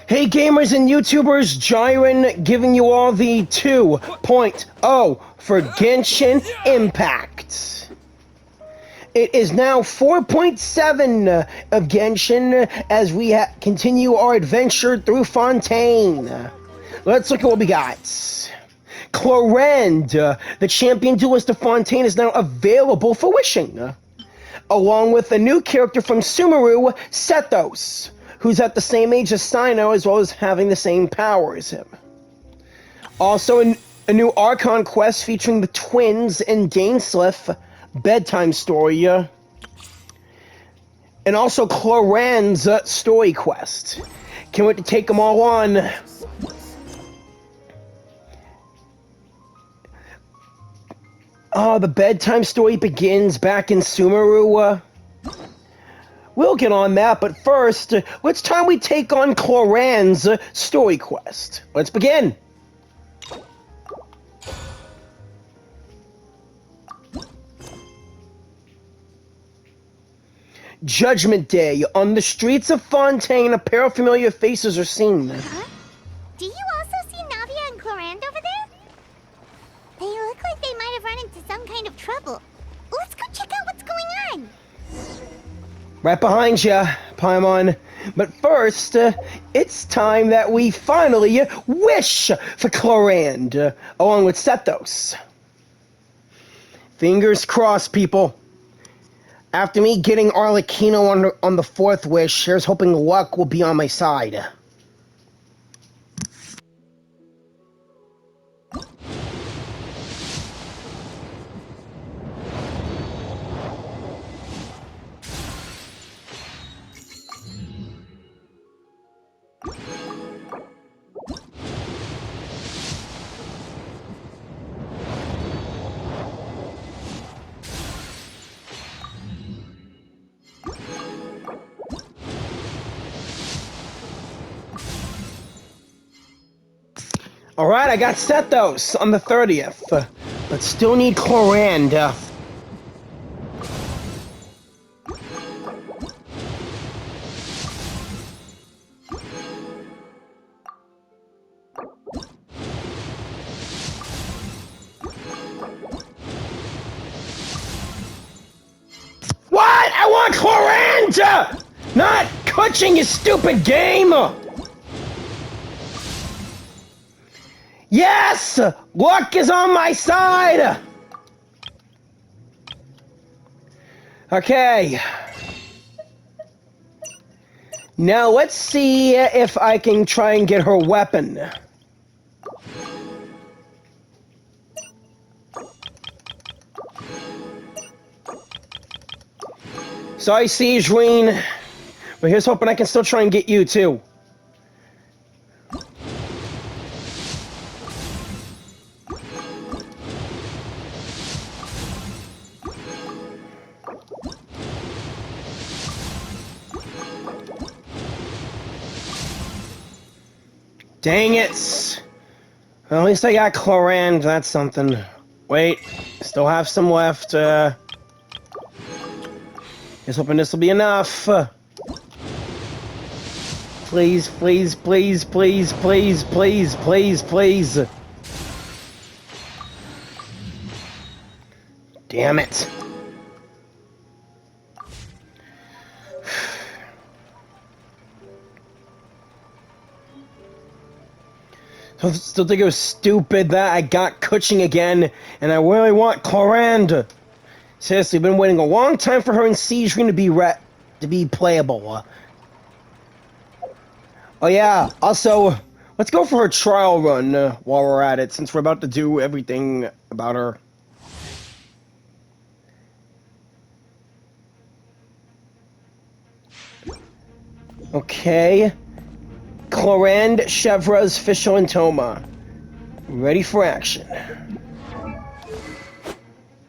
Hey gamers and YouTubers, Jyran giving you all the 2.0 for Genshin Impact. It is now 4.7 of Genshin as we continue our adventure through Fontaine. Let's look at what we got. Chlorinde, the champion duelist of Fontaine, is now available for wishing, along with a new character from Chlorinde Sethos, who's at the same age as Cyno as well as having the same power as him. Also, a new Archon quest featuring the twins in Gainsliff bedtime story. And also Chlorinde's story quest. Can't wait to take them all on. Oh, the bedtime story begins back in Sumeru. We'll get on that, but first, it's time we take on Chlorinde's story quest. Let's begin! Judgment Day. On the streets of Fontaine, a pair of familiar faces are seen. Huh? Do you also see Navia and Chlorinde over there? They look like they might have run into some kind of trouble. Let's go check out what's going on! Right behind you, Paimon. But first, it's time that we finally wish for Chlorinde, along with Sethos. Fingers crossed, people. After me getting Arlecchino on the fourth wish, here's hoping luck will be on my side. Alright, I got Sethos on the 30th, but still need Chlorinde. What? I want Chlorinde! Not coaching, you stupid game! Yes! Luck is on my side! Okay. Now let's see if I can try and get her weapon. Sorry, Jyran, but here's hoping I can still try and get you too. Dang it! Well, at least I got Chlorinde, that's something. Wait, still have some left. Just hoping this will be enough. Please, please, please, please, please, please, please, please. Damn it. I still think it was stupid that I got Kuching again, and I really want Chlorinde. Seriously, I've been waiting a long time for her and Cylindrine to be playable. Oh yeah, also, let's go for her trial run while we're at it, since we're about to do everything about her. Okay. Chlorinde, Chevras, Fischl, and Thoma. Ready for action.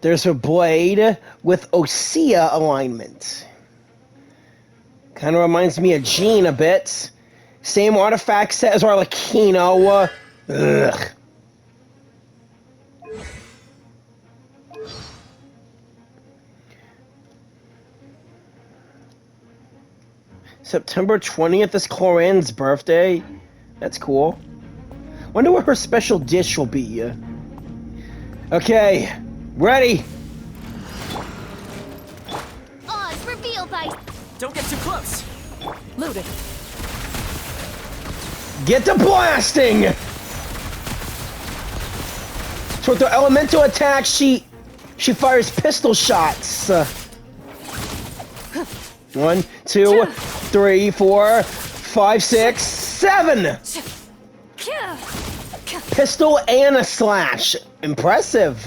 There's her blade with Osea alignment. Kind of reminds me of Jean a bit. Same artifact set as Arlecchino. Ugh. September 20th is Chlorinde's birthday. That's cool. Wonder what her special dish will be. Okay, ready. Oz, reveal by... Don't get too close. Loaded. Get to blasting! So with the elemental attack, she fires pistol shots. 1, 2, 3, 4, 5, 6, 7! Pistol and a slash. Impressive.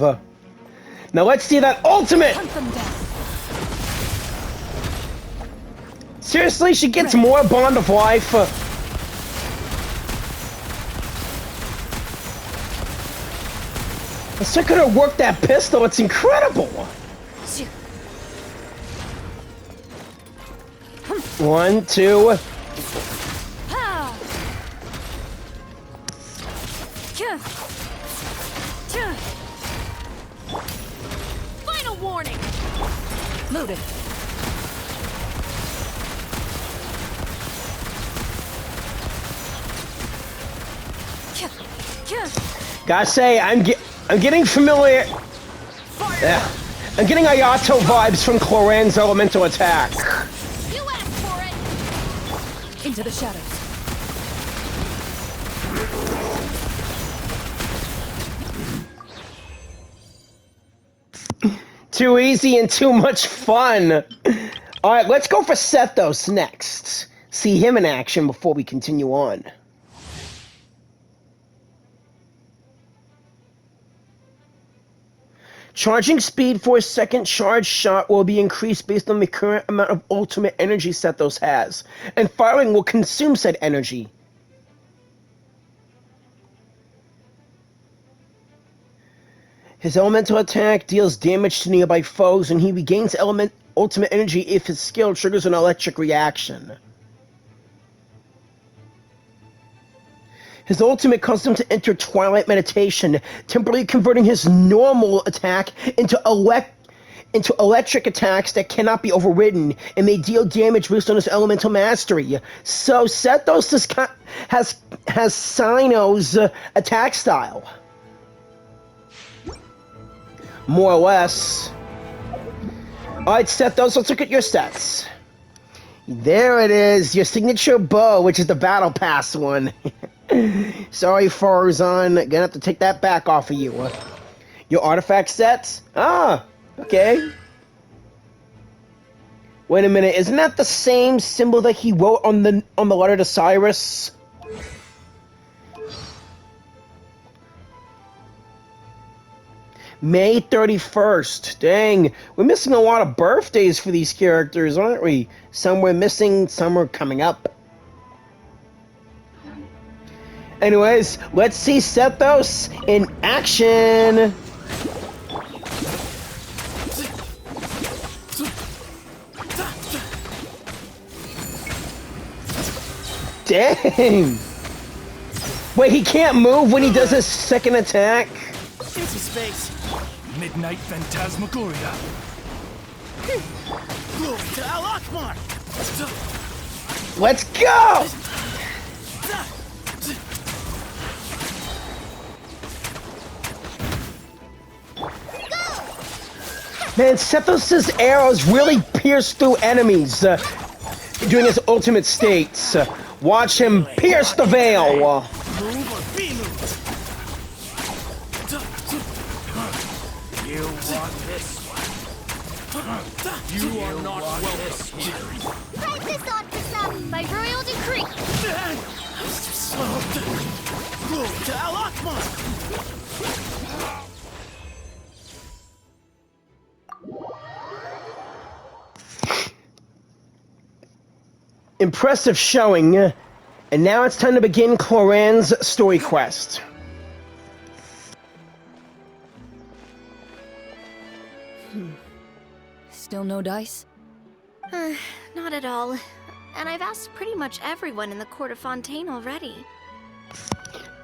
Now let's see that ultimate! Hunt them down. Seriously, she gets more Bond of Life. Let's look at her work that pistol. It's incredible. 1, 2. Final warning. Loaded. Gotta say, I'm getting familiar. Yeah, I'm getting Ayato vibes from Chlorinde's elemental attack. You asked for it. Into the shadows. Too easy and too much fun. All right, let's go for Sethos next. See him in action before we continue on. Charging speed for a second charge shot will be increased based on the current amount of ultimate energy Sethos has, and firing will consume said energy. His elemental attack deals damage to nearby foes, and he regains ultimate energy if his skill triggers an electric reaction. His ultimate causes him to enter Twilight Meditation, temporarily converting his normal attack into electric attacks that cannot be overridden and may deal damage based on his elemental mastery. So Sethos has Cyno's attack style. More or less. Alright, Sethos, let's look at your stats. There it is, your signature bow, which is the Battle Pass one. Sorry, Farzan, gonna have to take that back off of you. Your artifact sets? Ah, okay. Wait a minute, isn't that the same symbol that he wrote on the letter to Cyrus? May 31st. Dang, we're missing a lot of birthdays for these characters, aren't we? Some we're missing, some are coming up. Anyways, let's see Sethos in action. Dang. Wait, he can't move when he does his second attack? Into space. Midnight Phantasmagoria. Glory to Al Akbar. Let's go! Man, Sethos' arrows really pierce through enemies during his ultimate states. Watch him pierce the veil. Move or be moved. You want this one. You are not welcome here. Press this on to some by royal decree. Glory to Al Akbar. Impressive showing, and now it's time to begin Chlorinde's story quest. Still no dice? Not at all. And I've asked pretty much everyone in the court of Fontaine already.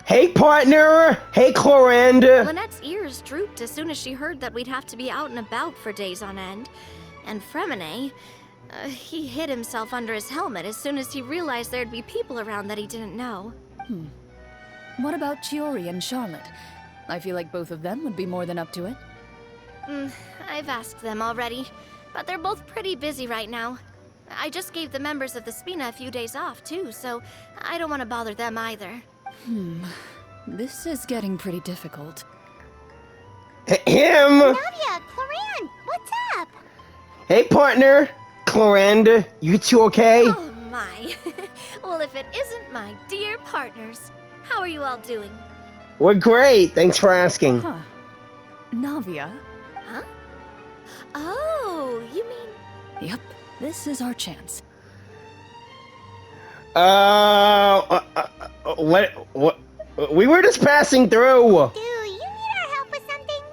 Hey partner! Hey Chlorinde! Lynette's ears drooped as soon as she heard that we'd have to be out and about for days on end. And Fremine, He hid himself under his helmet as soon as he realized there'd be people around that he didn't know. What about Chiori and Charlotte? I feel like both of them would be more than up to it. I've asked them already, but they're both pretty busy right now. I just gave the members of the Spina a few days off, too, so I don't want to bother them either. This is getting pretty difficult. Him! Navia, Chlorinde, what's up? Hey, partner! Chlorinde, you two okay? Oh my. Well, if it isn't my dear partners. How are you all doing? We're great, thanks for asking. Huh. Navia? Huh? Oh, you mean... Yep, this is our chance. What? We were just passing through. Do you need our help with something?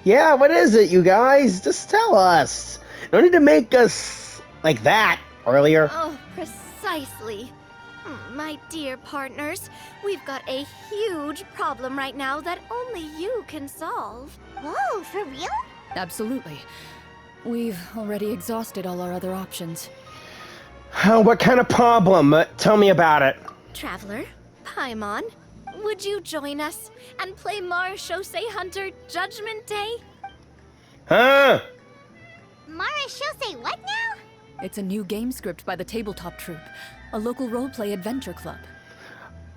Yeah, what is it, you guys? Just tell us. No need to make us like that earlier. Oh, precisely. My dear partners, we've got a huge problem right now that only you can solve. Whoa, for real? Absolutely. We've already exhausted all our other options. What kind of problem? Tell me about it. Traveler, Paimon, would you join us and play Marechaussee Hunter Judgment Day? Huh? Marechaussee what now? It's a new game script by the Tabletop Troupe, a local roleplay adventure club.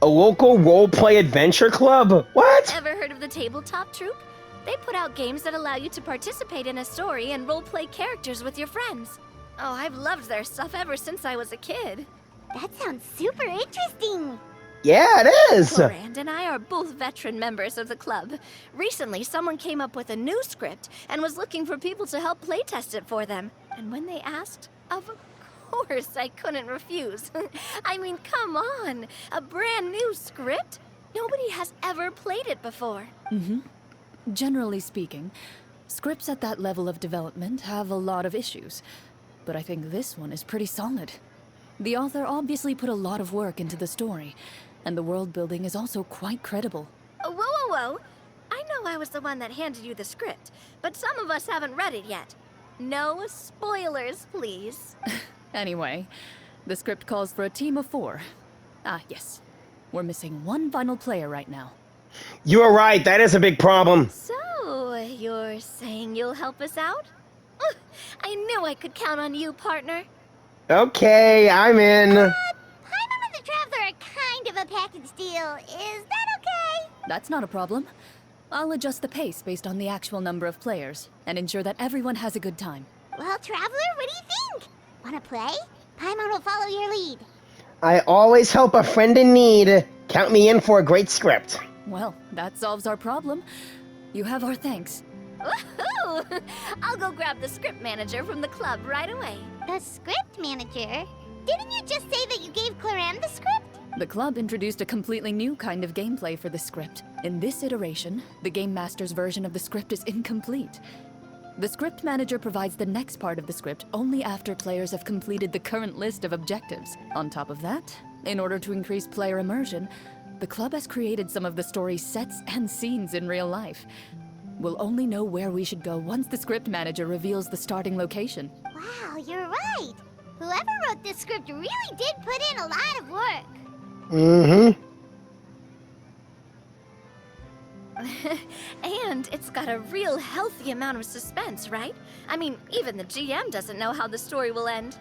A local roleplay adventure club? What? Ever heard of the Tabletop Troupe? They put out games that allow you to participate in a story and roleplay characters with your friends. Oh, I've loved their stuff ever since I was a kid. That sounds super interesting. Yeah, it is. Chlorinde and I are both veteran members of the club. Recently, someone came up with a new script and was looking for people to help playtest it for them. And when they asked, of course I couldn't refuse. I mean, come on, a brand new script? Nobody has ever played it before. Generally speaking, scripts at that level of development have a lot of issues, but I think this one is pretty solid. The author obviously put a lot of work into the story, and the world building is also quite credible. Whoa. I know I was the one that handed you the script, but some of us haven't read it yet. No spoilers, please. Anyway, the script calls for a team of 4. Ah, yes. We're missing one final player right now. You are right, that is a big problem. So, you're saying you'll help us out? I knew I could count on you, partner. Okay, I'm in. Paimon and the Traveler are kind of a package deal. Is that okay? That's not a problem. I'll adjust the pace based on the actual number of players, and ensure that everyone has a good time. Well, Traveler, what do you think? Wanna play? Paimon will follow your lead. I always help a friend in need. Count me in for a great script. Well, that solves our problem. You have our thanks. Woohoo! I'll go grab the script manager from the club right away. The script manager? Didn't you just say that you gave Chlorinde the script? The club introduced a completely new kind of gameplay for the script. In this iteration, the Game Master's version of the script is incomplete. The script manager provides the next part of the script only after players have completed the current list of objectives. On top of that, in order to increase player immersion, the club has created some of the story's sets and scenes in real life. We'll only know where we should go once the script manager reveals the starting location. Wow, you're right. Whoever wrote this script really did put in a lot of work. And it's got a real healthy amount of suspense, right? I mean, even the GM doesn't know how the story will end.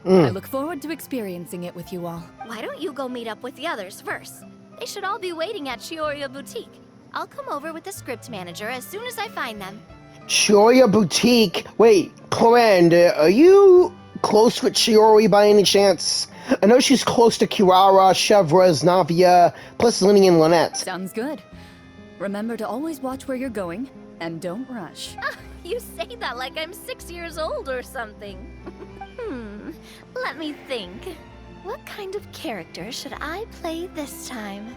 I look forward to experiencing it with you all. Why don't you go meet up with the others first? They should all be waiting at Chiori Boutique. I'll come over with the script manager as soon as I find them. Chiori Boutique? Wait, Chlorinde, are you close with Chiori by any chance? I know she's close to Kirara, Chevres, Navia, plus Linny and Lynette. Sounds good. Remember to always watch where you're going, and don't rush. You say that like I'm 6 years old or something. Let me think. What kind of character should I play this time?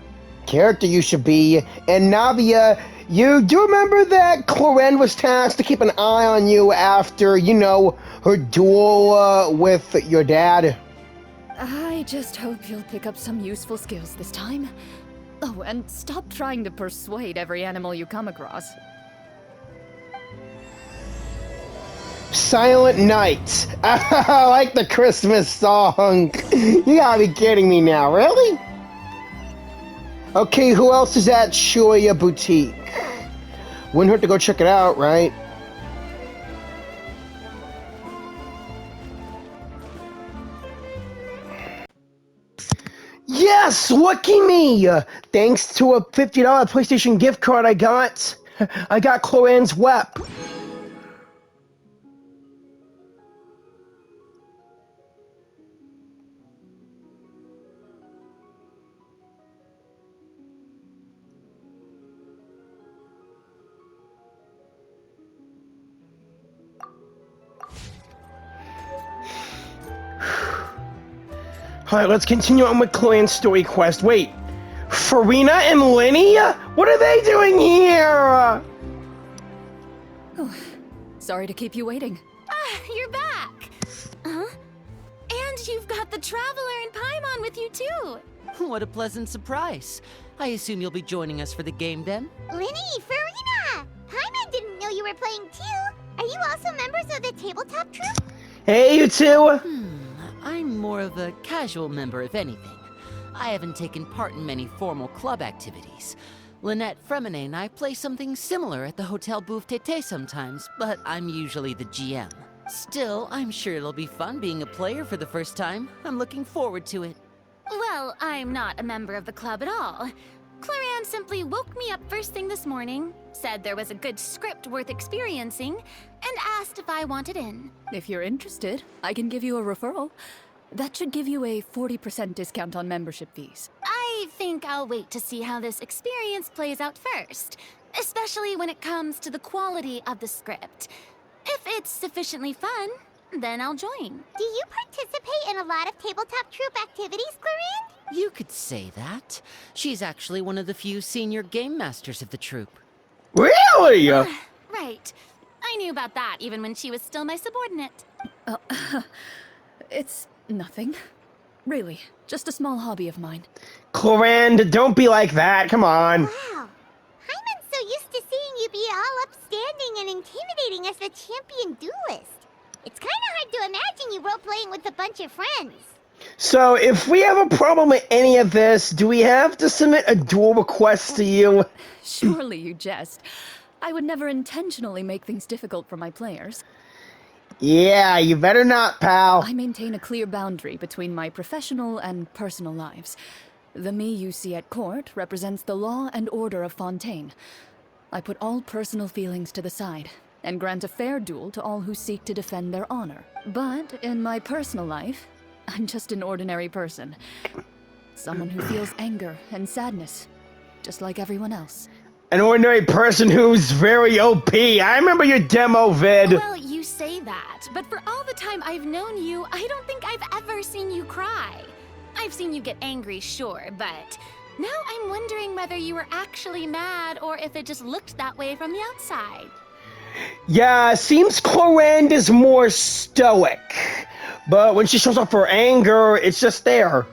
Character you should be. And Navia, you do remember that Chlorinde was tasked to keep an eye on you after, you know, her duel with your dad? I just hope you'll pick up some useful skills this time. Oh, and stop trying to persuade every animal you come across. Silent Night. I like the Christmas song. You gotta be kidding me now, really? Okay, who else is at Shoya Boutique? Wouldn't hurt to go check it out, right? Yes, lucky me! Thanks to a $50 PlayStation gift card I got Chlorinde's WEP. Alright, let's continue on with Chlorinde's story quest. Wait, Farina and Lenny? What are they doing here? Oh, sorry to keep you waiting. Ah, you're back! Huh? And you've got the Traveler and Paimon with you too! What a pleasant surprise. I assume you'll be joining us for the game then? Linny, Farina! Paimon didn't know you were playing too. Are you also members of the tabletop troupe? Hey, you two! I'm more of a casual member, if anything. I haven't taken part in many formal club activities. Lynette, Fremine, and I play something similar at the Hotel Bouffe Tété sometimes, but I'm usually the GM. Still, I'm sure it'll be fun being a player for the first time. I'm looking forward to it. Well, I'm not a member of the club at all. Chlorinde simply woke me up first thing this morning, said there was a good script worth experiencing, and asked if I wanted in. If you're interested, I can give you a referral. That should give you a 40% discount on membership fees. I think I'll wait to see how this experience plays out first, especially when it comes to the quality of the script. If it's sufficiently fun, then I'll join. Do you participate in a lot of tabletop troupe activities, Chlorinde? You could say that. She's actually one of the few senior game masters of the troupe. Really? Right. I knew about that even when she was still my subordinate. It's nothing. Really, just a small hobby of mine. Chlorinde, don't be like that, come on. Wow. Hyman's so used to seeing you be all upstanding and intimidating as the champion duelist. It's kind of hard to imagine you role-playing with a bunch of friends. So, if we have a problem with any of this, do we have to submit a duel request to you? Surely you jest. I would never intentionally make things difficult for my players. Yeah, you better not, pal. I maintain a clear boundary between my professional and personal lives. The me you see at court represents the law and order of Fontaine. I put all personal feelings to the side and grant a fair duel to all who seek to defend their honor. But in my personal life, I'm just an ordinary person. Someone who feels anger and sadness, just like everyone else. An ordinary person who's very OP. I remember your demo vid. Well, you say that, but for all the time I've known you, I don't think I've ever seen you cry. I've seen you get angry, sure, but now I'm wondering whether you were actually mad or if it just looked that way from the outside. Yeah, seems Chlorinde is more stoic. But when she shows up for anger, it's just there.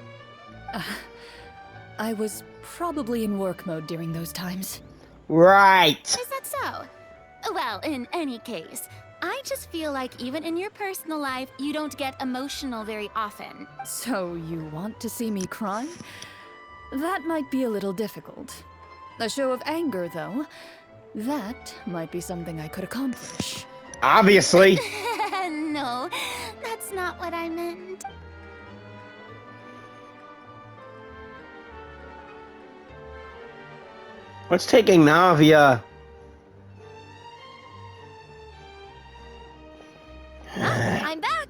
I was probably in work mode during those times. Right. Is that so? Well, in any case, I just feel like even in your personal life, you don't get emotional very often. So you want to see me cry? That might be a little difficult. A show of anger, though, that might be something I could accomplish. Obviously. No, that's not what I meant. What's taking Navia? I'm back!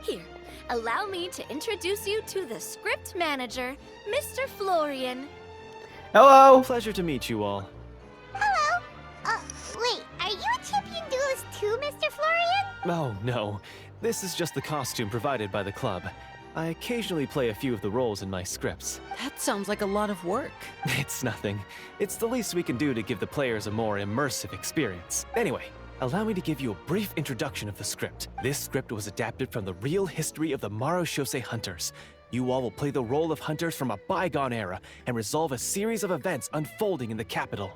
Here, allow me to introduce you to the script manager, Mr. Florian. Hello. Pleasure to meet you all. Hello. Wait, are you a champion duelist too, Mr. Florian? Oh, no. This is just the costume provided by the club. I occasionally play a few of the roles in my scripts. That sounds like a lot of work. It's nothing. It's the least we can do to give the players a more immersive experience. Anyway, allow me to give you a brief introduction of the script. This script was adapted from the real history of the Marechaussee Hunters. You all will play the role of hunters from a bygone era and resolve a series of events unfolding in the capital.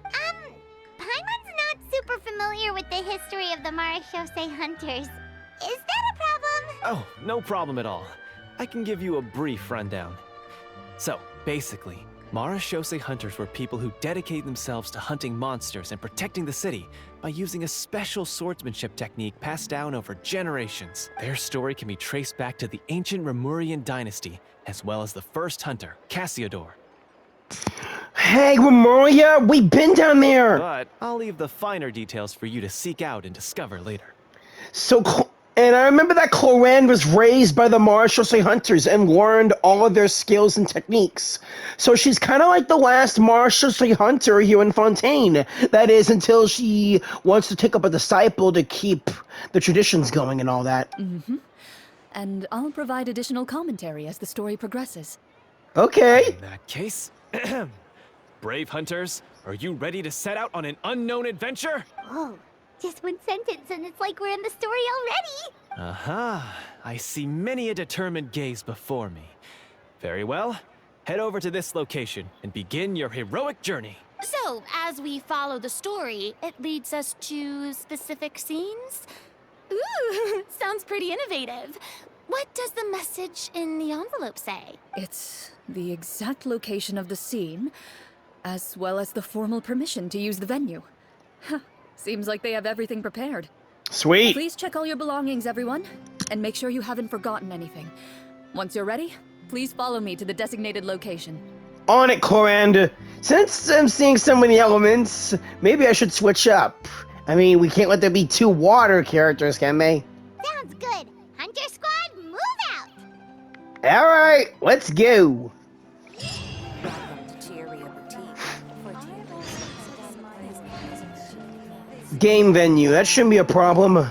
Paimon's not super familiar with the history of the Marechaussee Hunters. Is that a problem? Oh, no problem at all. I can give you a brief rundown. So, basically, Marechaussee Hunters were people who dedicated themselves to hunting monsters and protecting the city by using a special swordsmanship technique passed down over generations. Their story can be traced back to the ancient Remurian dynasty, as well as the first hunter, Cassiodor. Hey, Remuria, we've been down there! But I'll leave the finer details for you to seek out and discover later. And I remember that Chlorinde was raised by the Marechaussee Hunters and learned all of their skills and techniques. So she's kind of like the last Marechaussee Hunter here in Fontaine. That is, until she wants to take up a disciple to keep the traditions going and all that. Mm-hmm. And I'll provide additional commentary as the story progresses. Okay. In that case, brave hunters, are you ready to set out on an unknown adventure? Whoa, just one sentence and it's like we're in the story already. Aha, I see many a determined gaze before me. Very well, head over to this location and begin your heroic journey. So, as we follow the story, it leads us to specific scenes? Ooh, sounds pretty innovative. What does the message in the envelope say? It's the exact location of the scene, as well as the formal permission to use the venue. Huh, seems like they have everything prepared. Sweet. Please check all your belongings, everyone, and make sure you haven't forgotten anything. Once you're ready, please follow me to the designated location. On it, Chlorinde. Since I'm seeing so many elements, maybe I should switch up. I mean, we can't let there be two water characters, can we? Sounds good. Hunter Squad, move out. Alright, let's go. Game venue, that shouldn't be a problem.